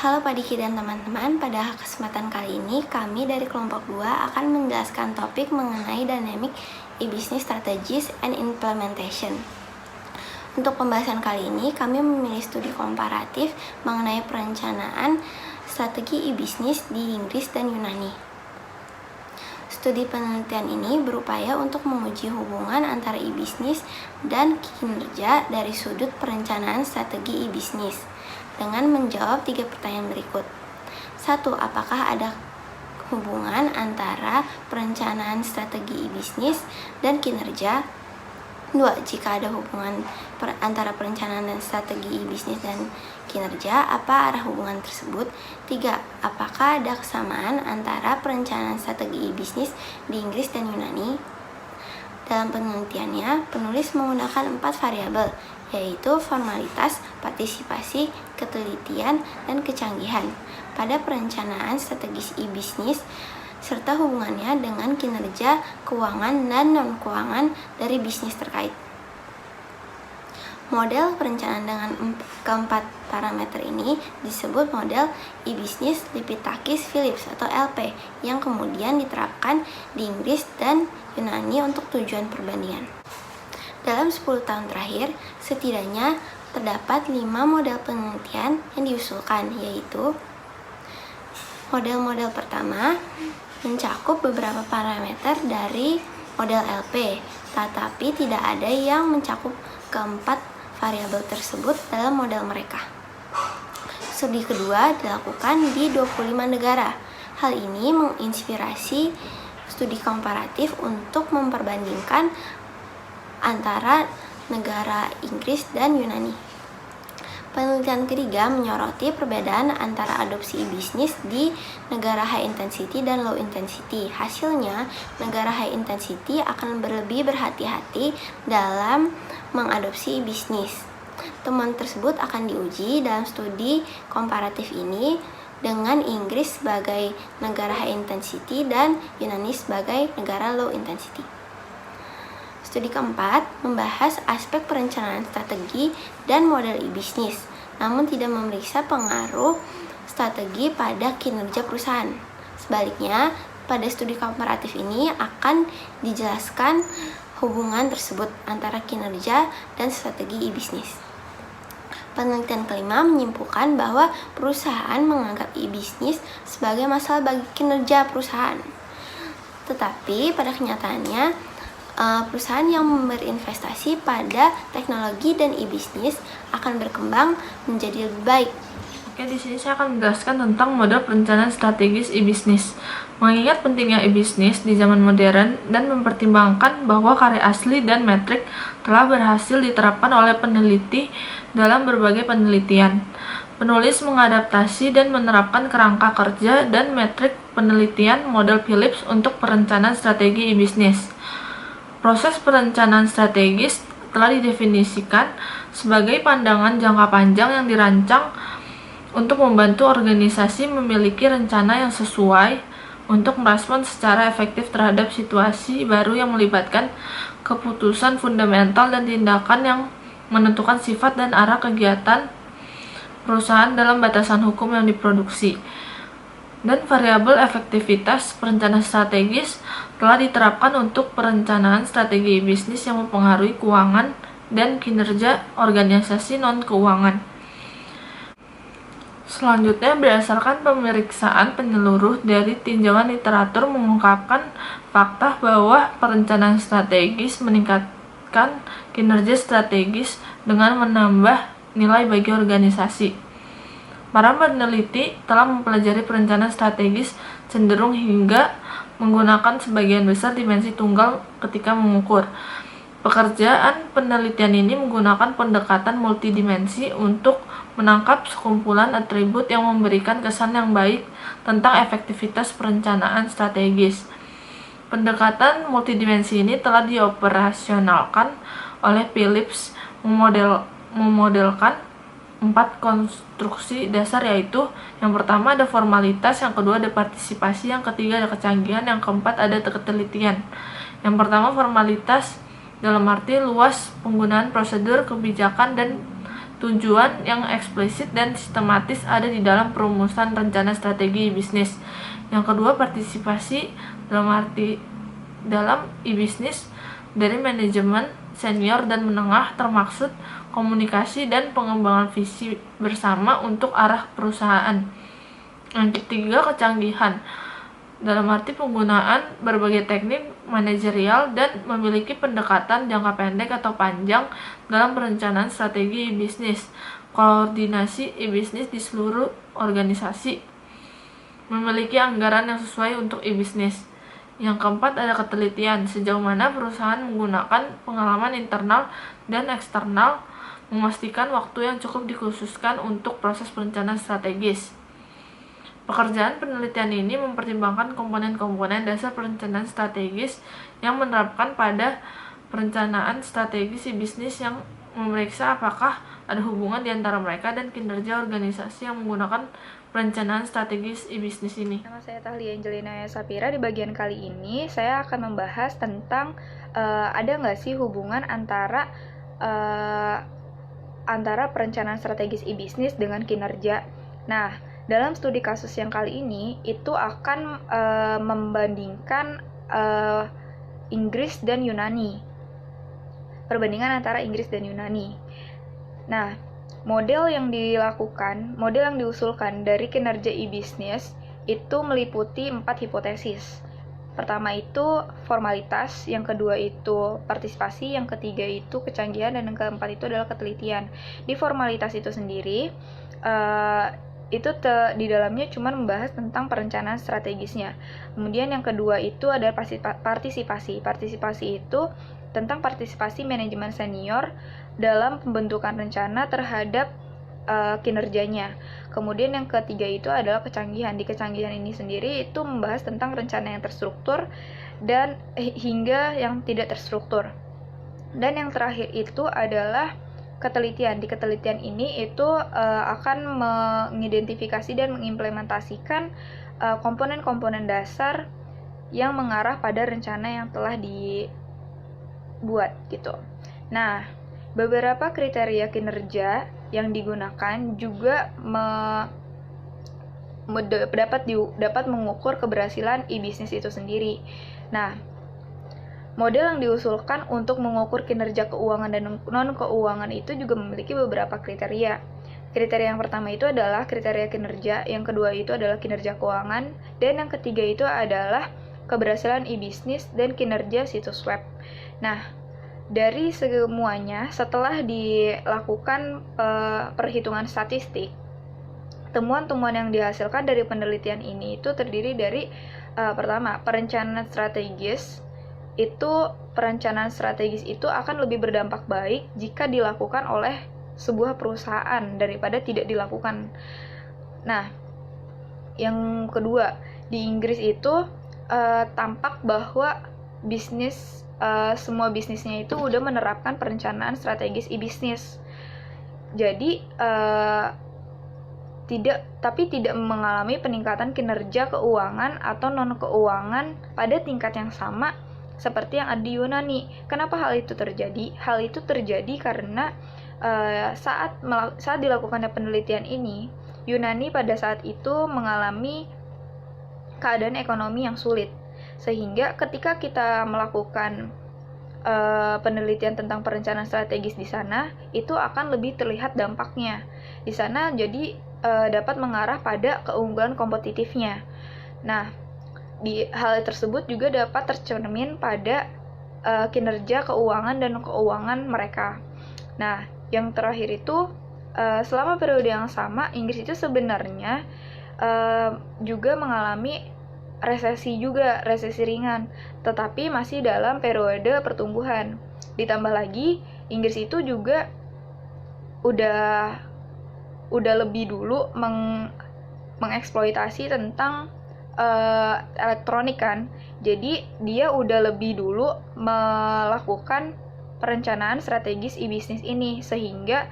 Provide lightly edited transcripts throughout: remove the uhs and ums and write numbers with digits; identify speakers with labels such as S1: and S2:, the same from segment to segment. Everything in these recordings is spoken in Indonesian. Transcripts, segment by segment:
S1: Halo Pak Diki dan teman-teman, pada kesempatan kali ini kami dari kelompok 2 akan menjelaskan topik mengenai Dynamic E-Business Strategies and Implementation. Untuk pembahasan kali ini, kami memilih studi komparatif mengenai perencanaan strategi e-bisnis di Inggris dan Yunani. Studi penelitian ini berupaya untuk menguji hubungan antara e-bisnis dan kinerja dari sudut perencanaan strategi e-bisnis dengan menjawab 3 pertanyaan berikut. 1. Apakah ada hubungan antara perencanaan strategi e-bisnis dan kinerja? 2. Jika ada hubungan antara perencanaan dan strategi e-bisnis dan kinerja, apa arah hubungan tersebut? 3. Apakah ada kesamaan antara perencanaan strategi e-bisnis di Inggris dan Yunani? Dalam penelitiannya, penulis menggunakan 4 variabel, yaitu formalitas, partisipasi, ketelitian, dan kecanggihan pada perencanaan strategis e-bisnis serta hubungannya dengan kinerja keuangan dan non-keuangan dari bisnis terkait. Model perencanaan dengan keempat parameter ini disebut model e-bisnis Lipitakis-Phillips atau LP yang kemudian diterapkan di Inggris dan Yunani untuk tujuan perbandingan. Dalam 10 tahun terakhir, setidaknya terdapat 5 model penelitian yang diusulkan, yaitu model pertama mencakup beberapa parameter dari model LP, tetapi tidak ada yang mencakup keempat variabel tersebut dalam model mereka. Studi kedua dilakukan di 25 negara. Hal ini menginspirasi studi komparatif untuk memperbandingkan antara negara Inggris dan Yunani. Penelitian ketiga menyoroti perbedaan antara adopsi e-bisnis di negara high intensity dan low intensity. Hasilnya, negara high intensity akan lebih berhati-hati dalam mengadopsi e-bisnis. Temuan tersebut akan diuji dalam studi komparatif ini dengan Inggris sebagai negara high intensity dan Yunani sebagai negara low intensity. Studi keempat membahas aspek perencanaan strategi dan model e-bisnis, namun tidak memeriksa pengaruh strategi pada kinerja perusahaan. Sebaliknya, pada studi komparatif ini akan dijelaskan hubungan tersebut antara kinerja dan strategi e-bisnis. Penelitian kelima menyimpulkan bahwa perusahaan menganggap e-bisnis sebagai masalah bagi kinerja perusahaan. Tetapi pada kenyataannya, perusahaan yang berinvestasi pada teknologi dan e-bisnis akan berkembang menjadi lebih baik.
S2: Oke, di sini saya akan menjelaskan tentang model perencanaan strategis e-bisnis. Mengingat pentingnya e-bisnis di zaman modern dan mempertimbangkan bahwa karya asli dan metrik telah berhasil diterapkan oleh peneliti dalam berbagai penelitian, penulis mengadaptasi dan menerapkan kerangka kerja dan metrik penelitian model Phillips untuk perencanaan strategi e-bisnis. Proses perencanaan strategis telah didefinisikan sebagai pandangan jangka panjang yang dirancang untuk membantu organisasi memiliki rencana yang sesuai untuk merespon secara efektif terhadap situasi baru yang melibatkan keputusan fundamental dan tindakan yang menentukan sifat dan arah kegiatan perusahaan dalam batasan hukum yang diproduksi. Dan variabel efektivitas perencanaan strategis telah diterapkan untuk perencanaan strategi bisnis yang mempengaruhi keuangan dan kinerja organisasi non-keuangan. Selanjutnya, berdasarkan pemeriksaan penyeluruh dari tinjauan literatur mengungkapkan fakta bahwa perencanaan strategis meningkatkan kinerja strategis dengan menambah nilai bagi organisasi. Para peneliti telah mempelajari perencanaan strategis cenderung hingga menggunakan sebagian besar dimensi tunggal ketika mengukur. Pekerjaan penelitian ini menggunakan pendekatan multidimensi untuk menangkap sekumpulan atribut yang memberikan kesan yang baik tentang efektivitas perencanaan strategis. Pendekatan multidimensi ini telah dioperasionalkan oleh Phillips memodelkan 4 konstruksi dasar, yaitu yang pertama ada formalitas, yang kedua ada partisipasi, yang ketiga ada kecanggihan, yang keempat ada ketelitian. Yang pertama formalitas dalam arti luas penggunaan prosedur, kebijakan, dan Tujuan yang eksplisit dan sistematis ada di dalam perumusan rencana strategi bisnis. Yang kedua, partisipasi dalam e-bisnis dari manajemen senior dan menengah, termaksud komunikasi dan pengembangan visi bersama untuk arah perusahaan. Yang ketiga, kecanggihan dalam arti penggunaan berbagai teknik manajerial dan memiliki pendekatan jangka pendek atau panjang dalam perencanaan strategi bisnis, koordinasi e-bisnis di seluruh organisasi, memiliki anggaran yang sesuai untuk e-bisnis. Yang keempat, ada ketelitian, sejauh mana perusahaan menggunakan pengalaman internal dan eksternal, memastikan waktu yang cukup dikhususkan untuk proses perencanaan strategis. Pekerjaan penelitian ini mempertimbangkan komponen-komponen dasar perencanaan strategis yang menerapkan pada perencanaan strategis bisnis, yang memeriksa apakah ada hubungan di antara mereka dan kinerja organisasi yang menggunakan perencanaan strategis bisnis ini.
S3: Nama saya Tahlia Angelina Sapira. Di bagian kali ini saya akan membahas tentang ada nggak sih hubungan antara perencanaan strategis e-bisnis dengan kinerja. Nah, dalam studi kasus yang kali ini itu akan membandingkan Inggris dan Yunani. Perbandingan antara Inggris dan Yunani. Nah, model yang diusulkan dari kinerja e-bisnis itu meliputi 4 hipotesis. Pertama itu formalitas, yang kedua itu partisipasi, yang ketiga itu kecanggihan, dan yang keempat itu adalah ketelitian. Di formalitas itu sendiri, di dalamnya cuma membahas tentang perencanaan strategisnya. Kemudian yang kedua itu adalah partisipasi. Partisipasi itu tentang partisipasi manajemen senior dalam pembentukan rencana terhadap kinerjanya. Kemudian yang ketiga itu adalah kecanggihan. Di kecanggihan ini sendiri itu membahas tentang rencana yang terstruktur dan hingga yang tidak terstruktur. Dan yang terakhir itu adalah ketelitian. Di ketelitian ini itu akan mengidentifikasi dan mengimplementasikan komponen-komponen dasar yang mengarah pada rencana yang telah dibuat gitu. Nah, beberapa kriteria kinerja yang digunakan juga dapat mengukur keberhasilan e-bisnis itu sendiri. Nah, model yang diusulkan untuk mengukur kinerja keuangan dan non-keuangan itu juga memiliki beberapa kriteria. Kriteria yang pertama itu adalah kriteria kinerja, yang kedua itu adalah kinerja keuangan, dan yang ketiga itu adalah keberhasilan e-bisnis dan kinerja situs web. Nah, dari semuanya, setelah dilakukan perhitungan statistik, temuan-temuan yang dihasilkan dari penelitian ini itu terdiri dari pertama, perencanaan strategis itu akan lebih berdampak baik jika dilakukan oleh sebuah perusahaan daripada tidak dilakukan. Nah, yang kedua, di Inggris itu tampak bahwa semua bisnisnya itu udah menerapkan perencanaan strategis e-bisnis. Jadi tidak mengalami peningkatan kinerja keuangan atau non keuangan pada tingkat yang sama seperti yang ada di Yunani. Kenapa hal itu terjadi? Hal itu terjadi karena saat dilakukannya penelitian ini, Yunani pada saat itu mengalami keadaan ekonomi yang sulit, sehingga ketika kita melakukan penelitian tentang perencanaan strategis di sana, itu akan lebih terlihat dampaknya di sana. Jadi dapat mengarah pada keunggulan kompetitifnya. Nah, di hal tersebut juga dapat tercermin pada kinerja keuangan dan keuangan mereka. Nah, yang terakhir itu selama periode yang sama, Inggris itu sebenarnya juga mengalami resesi ringan, tetapi masih dalam periode pertumbuhan. Ditambah lagi, Inggris itu juga udah lebih dulu mengeksploitasi tentang elektronik kan. Jadi dia udah lebih dulu melakukan perencanaan strategis e-bisnis ini, sehingga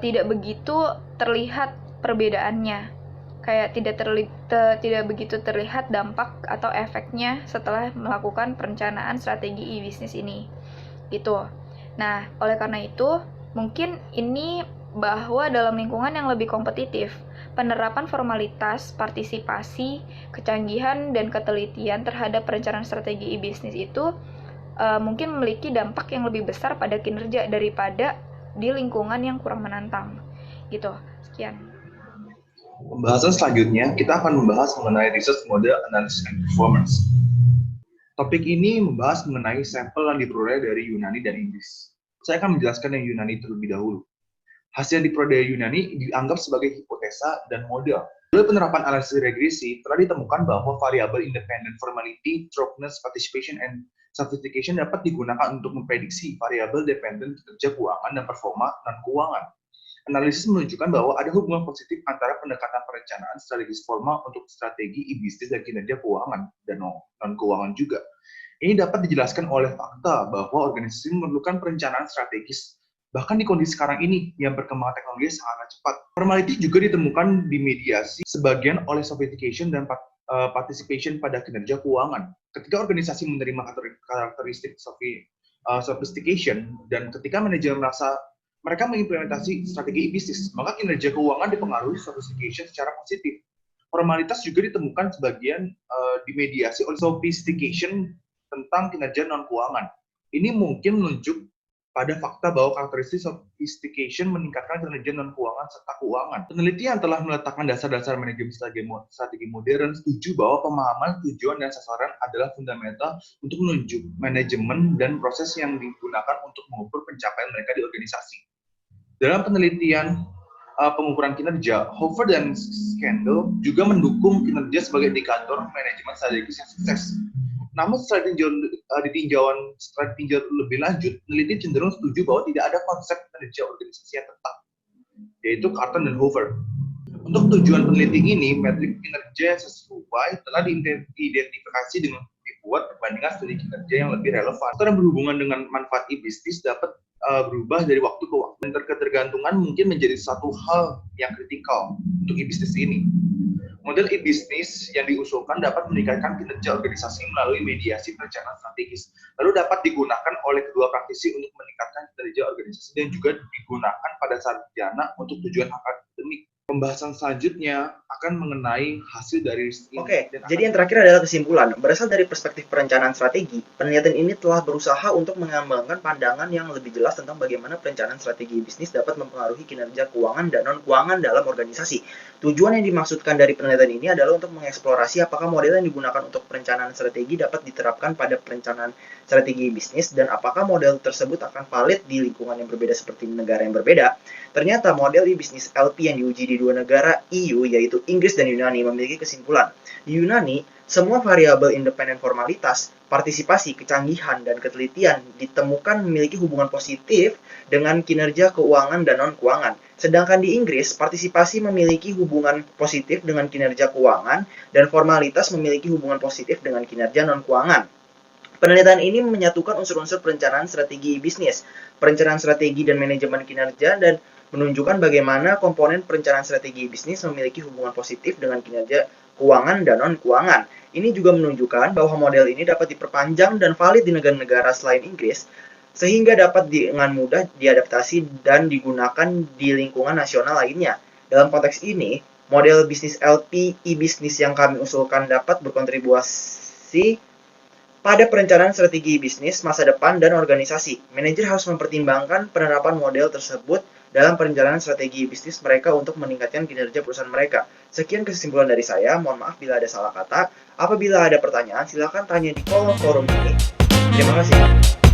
S3: tidak begitu terlihat perbedaannya. Kayak tidak begitu terlihat dampak atau efeknya setelah melakukan perencanaan strategi e-bisnis ini. Gitu. Nah, oleh karena itu, mungkin ini bahwa dalam lingkungan yang lebih kompetitif, penerapan formalitas, partisipasi, kecanggihan, dan ketelitian terhadap perencanaan strategi e-bisnis itu mungkin memiliki dampak yang lebih besar pada kinerja daripada di lingkungan yang kurang menantang. Gitu. Sekian.
S4: Pembahasan selanjutnya, kita akan membahas mengenai research model analysis and performance. Topik ini membahas mengenai sampel yang diperoleh dari Yunani dan Inggris. Saya akan menjelaskan yang Yunani terlebih dahulu. Hasil yang diperoleh dari Yunani dianggap sebagai hipotesa dan model. Melalui penerapan analisis regresi, telah ditemukan bahwa variabel independent formality, true-ness, participation, and sophistication dapat digunakan untuk memprediksi variabel dependent kinerja keuangan dan performa non-keuangan. Analisis menunjukkan bahwa ada hubungan positif antara pendekatan perencanaan strategis formal untuk strategi e-bisnis dan kinerja keuangan dan non-keuangan juga. Ini dapat dijelaskan oleh fakta bahwa organisasi memerlukan perencanaan strategis. Bahkan di kondisi sekarang ini, yang perkembangan teknologi sangat cepat. Formality juga ditemukan di mediasi sebagian oleh sophistication dan participation pada kinerja keuangan. Ketika organisasi menerima karakteristik sophistication dan ketika manajer merasa mereka mengimplementasi strategi e-bisnis, maka kinerja keuangan dipengaruhi sophistication secara positif. Formalitas juga ditemukan sebagian dimediasi oleh sophistication tentang kinerja non-keuangan. Ini mungkin menunjuk pada fakta bahwa karakteristik sophistication meningkatkan kinerja non-keuangan serta keuangan. Penelitian telah meletakkan dasar-dasar manajemen strategi modern setuju bahwa pemahaman tujuan dan sasaran adalah fundamental untuk menunjuk manajemen dan proses yang digunakan untuk mengukur pencapaian mereka di organisasi. Dalam penelitian pengukuran kinerja, Hoover dan Scandal juga mendukung kinerja sebagai indikator manajemen strategis yang sukses. Namun setelah ditinjau lebih lanjut, peneliti cenderung setuju bahwa tidak ada konsep kinerja organisasi yang tetap, yaitu Carton dan Hoover. Untuk tujuan peneliti ini, metrik kinerja yang sesuai telah diidentifikasi dengan dibuat perbandingan studi kinerja yang lebih relevan. Faktor yang berhubungan dengan manfaat e-bisnis dapat berubah dari waktu ke waktu. Dan ketergantungan mungkin menjadi satu hal yang kritikal untuk e-bisnis ini. Model e-bisnis yang diusulkan dapat meningkatkan kinerja organisasi melalui mediasi perencanaan strategis, lalu dapat digunakan oleh kedua praktisi untuk meningkatkan kinerja organisasi dan juga digunakan pada sarjana untuk tujuan akademik. Pembahasan selanjutnya akan mengenai hasil dari ini.
S5: Oke, jadi yang terakhir adalah kesimpulan. Berasal dari perspektif perencanaan strategi, penelitian ini telah berusaha untuk mengembangkan pandangan yang lebih jelas tentang bagaimana perencanaan strategi bisnis dapat mempengaruhi kinerja keuangan dan non-keuangan dalam organisasi. Tujuan yang dimaksudkan dari penelitian ini adalah untuk mengeksplorasi apakah model yang digunakan untuk perencanaan strategi dapat diterapkan pada perencanaan strategi bisnis dan apakah model tersebut akan valid di lingkungan yang berbeda seperti negara yang berbeda. Ternyata model e-bisnis LP yang diuji di dua negara EU yaitu Inggris dan Yunani memiliki kesimpulan. Di Yunani, semua variabel independen formalitas, partisipasi, kecanggihan, dan ketelitian ditemukan memiliki hubungan positif dengan kinerja keuangan dan non-keuangan. Sedangkan di Inggris, partisipasi memiliki hubungan positif dengan kinerja keuangan dan formalitas memiliki hubungan positif dengan kinerja non-keuangan. Penelitian ini menyatukan unsur-unsur perencanaan strategi bisnis, perencanaan strategi dan manajemen kinerja, dan menunjukkan bagaimana komponen perencanaan strategi bisnis memiliki hubungan positif dengan kinerja keuangan dan non-keuangan. Ini juga menunjukkan bahwa model ini dapat diperpanjang dan valid di negara-negara selain Inggris, sehingga dapat dengan mudah diadaptasi dan digunakan di lingkungan nasional lainnya. Dalam konteks ini, model bisnis LP e-bisnis yang kami usulkan dapat berkontribusi pada perencanaan strategi bisnis masa depan dan organisasi. Manajer harus mempertimbangkan penerapan model tersebut dalam perencanaan strategi bisnis mereka untuk meningkatkan kinerja perusahaan mereka. Sekian kesimpulan dari saya, mohon maaf bila ada salah kata. Apabila ada pertanyaan, silakan tanya di kolom forum ini. Terima kasih.